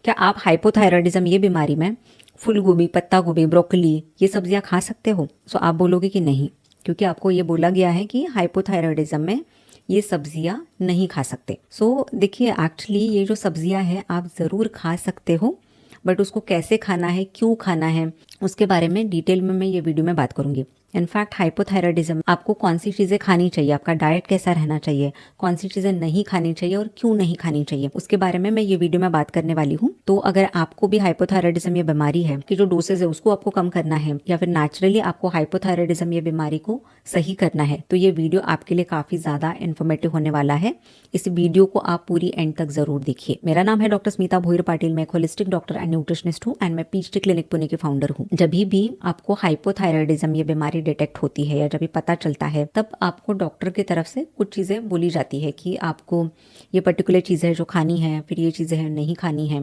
क्या आप हाइपोथायराइडिज्म ये बीमारी में फूल गोभी, पत्ता गोभी, ब्रोकली ये सब्जियां खा सकते हो? सो आप बोलोगे कि नहीं, क्योंकि आपको ये बोला गया है कि हाइपोथायराइडिज्म में ये सब्जियां नहीं खा सकते। सो देखिए, एक्चुअली ये जो सब्जियां हैं आप ज़रूर खा सकते हो, बट उसको कैसे खाना है, क्यों खाना है, उसके बारे में डिटेल में मैं ये वीडियो में बात करूंगी। इनफैक्ट हाइपोथायराइडिज्म आपको कौन सी चीज़ें खानी चाहिए, आपका डाइट कैसा रहना चाहिए, कौन सी चीज़ें नहीं खानी चाहिए और क्यों नहीं खानी चाहिए, उसके बारे में मैं ये वीडियो में बात करने वाली हूँ। तो अगर आपको भी हाइपोथायराइडिज्म ये बीमारी है कि जो डोसेज है उसको आपको कम करना है, या फिर नेचुरली आपको हाइपोथायराइडिज्म ये बीमारी को सही करना है, तो ये वीडियो आपके लिए काफ़ी ज़्यादा इन्फॉर्मेटिव होने वाला है। इस वीडियो को आप पूरी एंड तक जरूर देखिए। मेरा नाम है डॉक्टर स्मिता भोईर पाटिल, मैं एक होलिस्टिक डॉक्टर एंड न्यूट्रिशनिस्ट हूँ एंड मैं पीएचडी क्लिनिक पुणे की फाउंडर हूँ। जब भी आपको हाइपोथायराइडिज्म ये बीमारी डिटेक्ट होती है या जब भी पता चलता है, तब आपको डॉक्टर की तरफ से कुछ चीज़ें बोली जाती है कि आपको ये पर्टिकुलर चीज़ें जो खानी है, फिर ये चीज़ें हैं नहीं खानी है।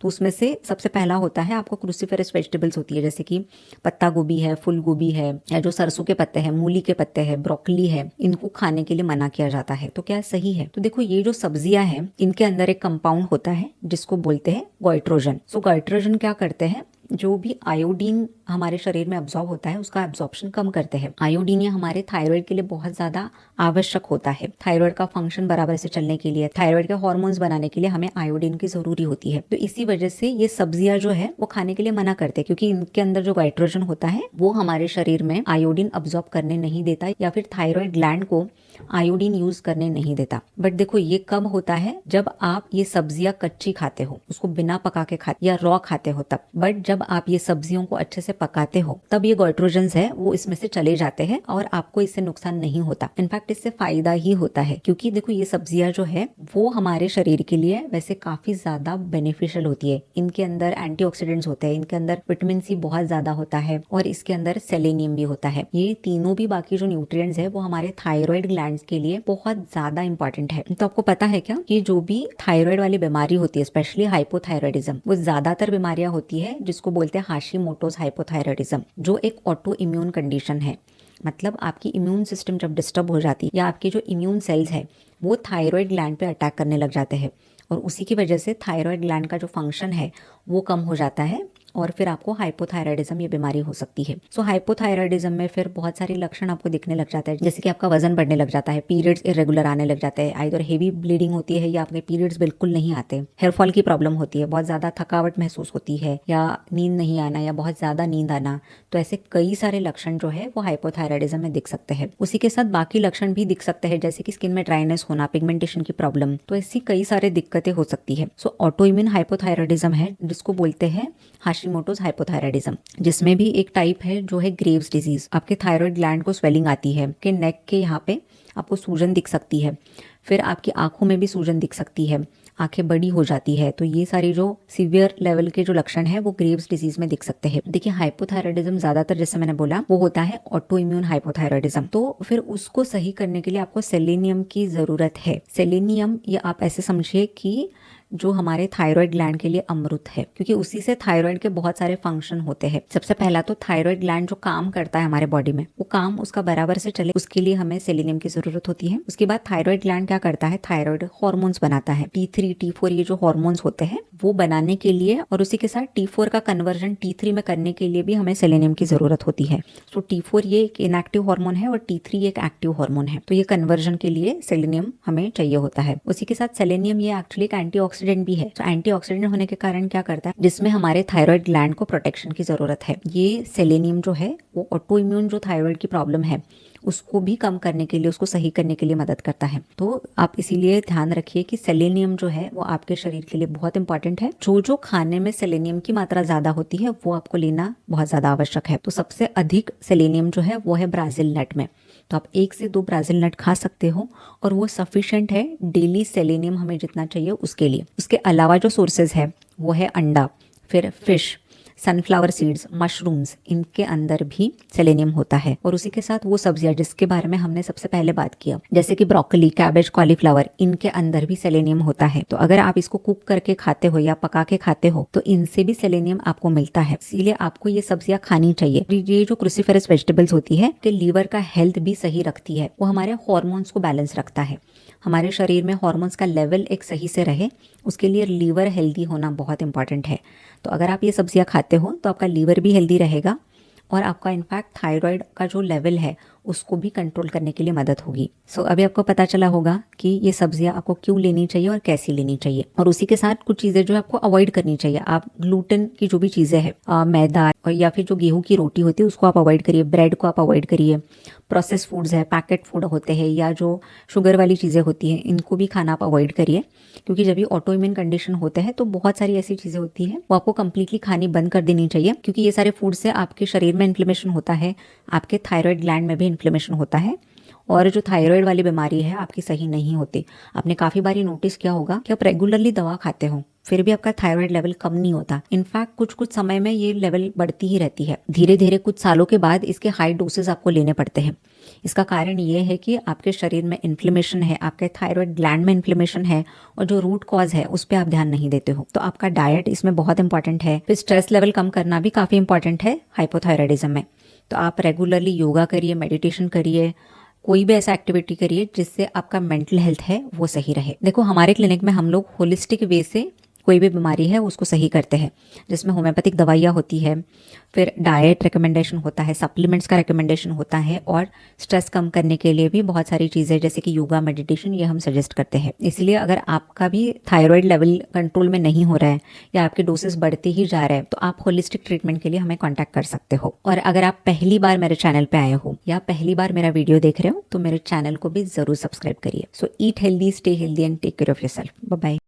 तो उसमें से सबसे पहला होता है आपको क्रूसीफेरस वेजिटेबल्स होती है, जैसे कि पत्ता गोभी है, फूल गोभी है, या जो सरसों के पत्ते हैं, मूली के पत्ते हैं, ब्रोकली है, इनको खाने के लिए मना किया जाता है। तो क्या सही है? तो देखो, ये जो सब्जियां हैं इनके अंदर एक कंपाउंड होता है जिसको बोलते हैं गोइट्रोजन। सो गोइट्रोजन क्या करते हैं, जो भी आयोडीन हमारे शरीर में अब्सॉर्ब होता है उसका एब्सॉर्प्शन कम करते हैं। आयोडीन ये हमारे थायराइड के लिए बहुत ज्यादा आवश्यक होता है। थायराइड का फंक्शन बराबर से चलने के लिए, थायराइड के हार्मोन्स बनाने के लिए हमें आयोडीन की जरूरी होती है। तो इसी वजह से ये सब्जियां जो है वो खाने के लिए मना करते हैं, क्योंकि इनके अंदर जो गोइट्रोजन होता है वो हमारे शरीर में आयोडीन अब्सॉर्ब करने नहीं देता, या फिर थायराइड ग्लैंड को आयोडीन यूज करने नहीं देता। बट देखो, ये कब होता है, जब आप ये सब्जियां कच्ची खाते हो, उसको बिना पका के खाते या रॉ खाते हो तब। बट जब आप ये सब्जियों को अच्छे से पकाते हो तब ये गोइट्रोजन्स है वो इसमें से चले जाते हैं और आपको इससे नुकसान नहीं होता। इनफैक्ट इससे फायदा ही होता है, क्योंकि देखो ये सब्जियां जो है वो हमारे शरीर के लिए वैसे काफी ज्यादा बेनिफिशियल होती है। इनके अंदर एंटीऑक्सीडेंट्स होते हैं, इनके अंदर विटामिन सी बहुत ज्यादा होता है और इसके अंदर सेलेनियम भी होता है। ये तीनों भी बाकी जो न्यूट्रिएंट्स है वो हमारे थायराइड ग्लैंड्स के लिए बहुत ज्यादा इंपॉर्टेंट है। तो आपको पता है क्या कि जो भी थायराइड वाली बीमारी होती है, स्पेशली हाइपोथायराइडिज्म, वो ज्यादातर बीमारियां होती है जिसको बोलते हैं हाशिमोटोज हाइपोथायराइडिज्म, जो एक ऑटो इम्यून कंडीशन है। मतलब आपकी इम्यून सिस्टम जब डिस्टर्ब हो जाती है या आपके जो इम्यून सेल्स है वो थायराइड ग्लैंड पे अटैक करने लग जाते हैं, और उसी की वजह से थायराइड ग्लैंड का जो फंक्शन है वो कम हो जाता है और फिर आपको हाइपोथायराइडिज्म ये बीमारी हो सकती है। सो हाइपोथायराइडिज्म में फिर बहुत सारे लक्षण आपको दिखने लग जाता है, जैसे कि आपका वजन बढ़ने लग जाता है, पीरियड्स इरेगुलर आने लग जाते हैं, आइदर हेवी ब्लीडिंग होती है या आपके पीरियड्स बिल्कुल नहीं आते, हेयर फॉल की प्रॉब्लम होती है, बहुत ज्यादा थकावट महसूस होती है, या नींद नहीं आना या बहुत ज्यादा नींद आना। तो ऐसे कई सारे लक्षण जो है वो हाइपोथायराइडिज्म में दिख सकते हैं। उसी के साथ बाकी लक्षण भी दिख सकते हैं, जैसे कि स्किन में ड्राइनेस होना, पिगमेंटेशन की प्रॉब्लम। तो ऐसी कई सारे दिक्कतें हो सकती है। सो ऑटो इम्यून हाइपोथायराइडिज्म है जिसको बोलते हैं हाशिमोटोज हाइपोथायराइडिज्म, जिसमें भी एक टाइप है जो है ग्रेव्स डिजीज। आपके थायराइड ग्लैंड को स्वेलिंग आती है, कि नेक के यहाँ पे आपको सूजन दिख सकती है, फिर आपकी आंखों में भी सूजन दिख सकती है, आंखें बड़ी हो जाती है। तो ये सारी जो सीवियर लेवल के जो लक्षण है वो ग्रेव्स डिजीज में दिख सकते हैं। देखिए, हाइपोथायराइडिज्म ज्यादातर, जैसे मैंने बोला, वो होता है ऑटो इम्यून हाइपोथायराइडिज्म। तो फिर उसको सही करने के लिए आपको सेलेनियम की जरूरत है। सेलेनियम ये आप ऐसे समझिए कि जो हमारे थायराइड ग्लैंड के लिए अमृत है, क्योंकि उसी से थायराइड के बहुत सारे फंक्शन होते हैं। सबसे पहला तो थायराइड ग्लैंड जो काम करता है हमारे बॉडी में, वो काम उसका बराबर से चले, उसके लिए हमें सेलेनियम की जरूरत होती है। उसके बाद थायराइड ग्लैंड क्या करता है, थायराइड हार्मोन्स बनाता है, T3 T4 ये जो हार्मोन्स होते हैं वो बनाने के लिए, और उसी के साथ T4 का कन्वर्जन T3 में करने के लिए भी हमें सेलेनियम की जरूरत होती है। तो T4 ये एक इनएक्टिव हार्मोन है और T3 एक एक्टिव हार्मोन है, तो ये कन्वर्जन के लिए सेलेनियम हमें चाहिए होता है। उसी के साथ सेलेनियम ये एक्चुअली एक एंटीऑक्सीडेंट भी है। तो एंटीऑक्सीडेंट होने के कारण क्या करता है, जिसमें हमारे थायराइड ग्लैंड को प्रोटेक्शन की जरूरत है, ये सेलेनियम जो है वो ऑटो इम्यून जो थायराइड की प्रॉब्लम है उसको भी कम करने के लिए, उसको सही करने के लिए मदद करता है। तो आप इसीलिए ध्यान रखिए कि सेलेनियम जो है वो आपके शरीर के लिए बहुत इंपॉर्टेंट है। जो जो खाने में सेलेनियम की मात्रा ज्यादा होती है वो आपको लेना बहुत ज्यादा आवश्यक है। तो सबसे अधिक सेलेनियम जो है वो है ब्राजील नट में। तो आप 1 से 2 ब्राजील नट खा सकते हो और वो सफिशिएंट है डेली सेलेनियम हमें जितना चाहिए उसके लिए। उसके अलावा जो सोर्सेज है वो है अंडा, फिर फिश, सनफ्लावर सीड्स, मशरूम्स, इनके अंदर भी सेलेनियम होता है। और उसी के साथ वो सब्जियां जिसके बारे में हमने सबसे पहले बात किया, जैसे कि ब्रोकली, कैबेज, कॉलीफ्लावर, इनके अंदर भी सेलेनियम होता है। तो अगर आप इसको कुक करके खाते हो या पका के खाते हो तो इनसे भी सेलेनियम आपको मिलता है, इसीलिए आपको ये सब्जियां खानी चाहिए। ये जो क्रूसीफेरस वेजिटेबल्स होती है कि लीवर का हेल्थ भी सही रखती है, वो हमारे हॉर्मोन्स को बैलेंस रखता है। हमारे शरीर में हॉर्मोन्स का लेवल एक सही से रहे, उसके लिए लीवर हेल्दी होना बहुत इंपॉर्टेंट है। तो अगर आप ये सब्जियां खाते हो तो आपका लीवर भी हेल्दी रहेगा और आपका इनफैक्ट थायराइड का जो लेवल है उसको भी कंट्रोल करने के लिए मदद होगी। अभी आपको पता चला होगा कि ये सब्जियां आपको क्यों लेनी चाहिए और कैसी लेनी चाहिए। और उसी के साथ कुछ चीज़ें जो आपको अवॉइड करनी चाहिए। आप ग्लूटेन की जो भी चीज़ें हैं, मैदा और या फिर जो गेहूं की रोटी होती है उसको आप अवॉइड करिए, ब्रेड को आप अवॉइड करिए, प्रोसेस फूड्स है, पैकेट फूड होते हैं या जो शुगर वाली चीज़ें होती हैं इनको भी खाना आप अवॉइड करिए। क्योंकि जब ये ऑटो इम्यून कंडीशन होते हैं तो बहुत सारी ऐसी चीज़ें होती हैं वो आपको कंप्लीटली खानी बंद कर देनी चाहिए, क्योंकि ये सारे फूड से आपके शरीर में इन्फ्लेमेशन होता है, आपके थायराइड ग्लैंड में भी इन्फ्लेमेशन होता है और जो थायराइड वाली बीमारी है आपकी सही नहीं होती। आपने काफ़ी बारी नोटिस किया होगा कि आप रेगुलरली दवा खाते हो फिर भी आपका थायराइड लेवल कम नहीं होता। इनफैक्ट कुछ कुछ समय में ये लेवल बढ़ती ही रहती है। धीरे धीरे कुछ सालों के बाद इसके हाई डोसेज आपको लेने पड़ते हैं। इसका कारण ये है कि आपके शरीर में इन्फ्लेमेशन है, आपके थायराइड ग्लैंड में इन्फ्लेमेशन है और जो रूट कॉज है उस पर आप ध्यान नहीं देते हो। तो आपका डाइट इसमें बहुत इंपॉर्टेंट है। फिर स्ट्रेस लेवल कम करना भी काफ़ी इंपॉर्टेंट है हाइपोथायराइडिज्म में। तो आप रेगुलरली योगा करिए, मेडिटेशन करिए, कोई भी ऐसा एक्टिविटी करिए जिससे आपका मेंटल हेल्थ है वो सही रहे। देखो हमारे क्लिनिक में हम लोग होलिस्टिक वे से कोई भी बीमारी है उसको सही करते हैं, जिसमें होम्योपैथिक दवाइयाँ होती है, फिर डाइट रिकमेंडेशन होता है, सप्लीमेंट्स का रिकमेंडेशन होता है और स्ट्रेस कम करने के लिए भी बहुत सारी चीज़ें जैसे कि योगा, मेडिटेशन ये हम सजेस्ट करते हैं। इसलिए अगर आपका भी थायराइड लेवल कंट्रोल में नहीं हो रहा है या आपके डोसेस बढ़ते ही जा रहे हैं तो आप होलिस्टिक ट्रीटमेंट के लिए हमें कॉन्टैक्ट कर सकते हो। और अगर आप पहली बार मेरे चैनल पर आए हो या पहली बार मेरा वीडियो देख रहे हो तो मेरे चैनल को भी ज़रूर सब्सक्राइब करिए। So eat healthy, stay healthy and take care of yourself. Bye bye.